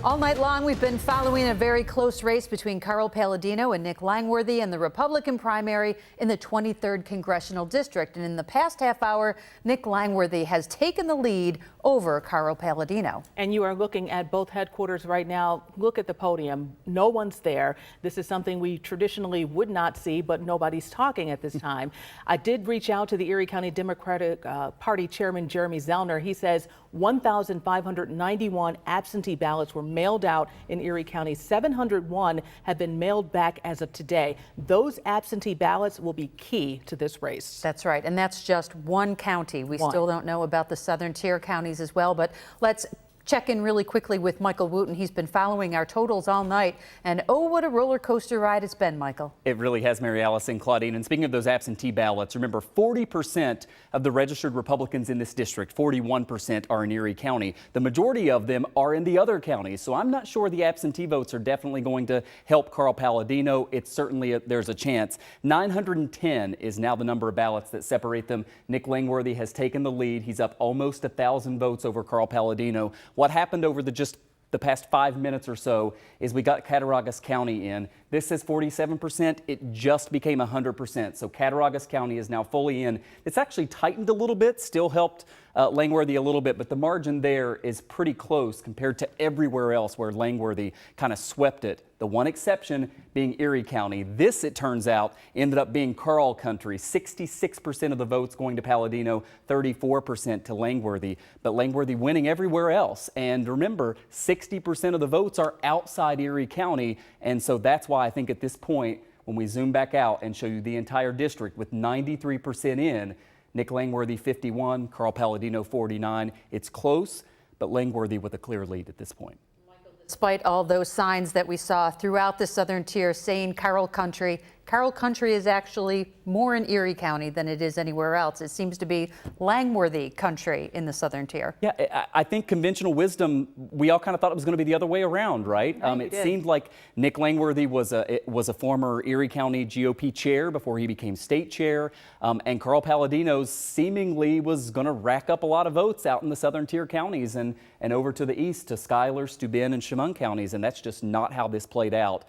All night long, we've been following a very close race between Carl Paladino and Nick Langworthy in the Republican primary in the 23rd Congressional District. And in the past half hour, Nick Langworthy has taken the lead over Carl Paladino. And you are looking at both headquarters right now. Look at the podium. No one's there. This is something we traditionally would not see, but nobody's talking at this time. I did reach out to the Erie County Democratic Party Chairman Jeremy Zellner. He says 1,591 absentee ballots were mailed out in Erie County. 701 have been mailed back as of today. Those absentee ballots will be key to this race. That's right. And that's just one county. We still don't know about the southern tier counties as well, but let's check in really quickly with Michael Wooten. He's been following our totals all night, and oh, what a roller coaster ride it's been, Michael. It really has, Mary Alice and Claudine. And speaking of those absentee ballots, remember 40% of the registered Republicans in this district, 41% are in Erie County. The majority of them are in the other counties, so I'm not sure the absentee votes are definitely going to help Carl Paladino. It's certainly there's a chance. 910 is now the number of ballots that separate them. Nick Langworthy has taken the lead. He's up almost 1,000 votes over Carl Paladino. What happened over the past 5 minutes or so is we got Cattaraugus County in. This says 47%. It just became 100%. So Cattaraugus County is now fully in. It's actually tightened a little bit, still helped Langworthy a little bit, but the margin there is pretty close compared to everywhere else where Langworthy kind of swept it. The one exception being Erie County. This, it turns out, ended up being Carl country. 66% of the votes going to Paladino, 34% to Langworthy. But Langworthy winning everywhere else. And remember, 60% of the votes are outside Erie County. And so that's why I think at this point, when we zoom back out and show you the entire district with 93% in, Nick Langworthy 51, Carl Paladino 49. It's close, but Langworthy with a clear lead at this point. Despite all those signs that we saw throughout the southern tier saying Carl country is actually more in Erie County than it is anywhere else. It seems to be Langworthy country in the southern tier. Yeah, I think conventional wisdom, we all kind of thought it was going to be the other way around, right? It seemed like Nick Langworthy was a former Erie County GOP chair before he became state chair, and Carl Paladino seemingly was going to rack up a lot of votes out in the southern tier counties and over to the east to Schuyler, Steuben, and Chemung counties, and that's just not how this played out.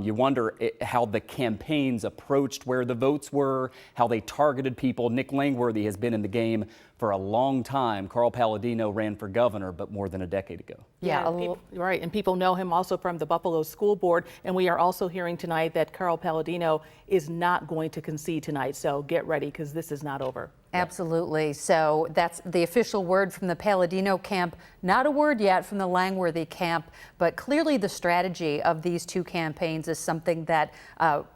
You wonder how the campaigns approached where the votes were, how they targeted people. Nick Langworthy has been in the game for a long time. Carl Paladino ran for governor, but more than a decade ago. Yeah, right. And people know him also from the Buffalo School Board. And we are also hearing tonight that Carl Paladino is not going to concede tonight. So get ready, because this is not over. Absolutely. So that's the official word from the Paladino camp. Not a word yet from the Langworthy camp, but clearly the strategy of these two campaigns is something that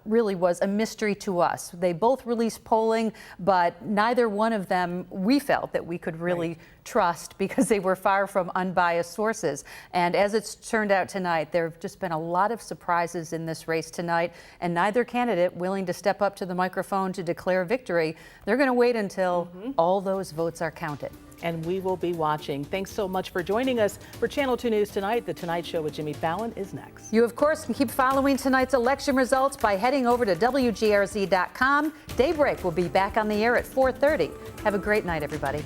really was a mystery to us. They both released polling, but neither one of them we felt that we could really trust because they were far from unbiased sources. And as it's turned out tonight, there have just been a lot of surprises in this race tonight, and neither candidate willing to step up to the microphone to declare victory. They're going to wait until all those votes are counted. And we will be watching. Thanks so much for joining us for Channel 2 News Tonight. The Tonight Show with Jimmy Fallon is next. You, of course, can keep following tonight's election results by heading over to WGRZ.com. Daybreak will be back on the air at 4:30. Have a great night, everybody.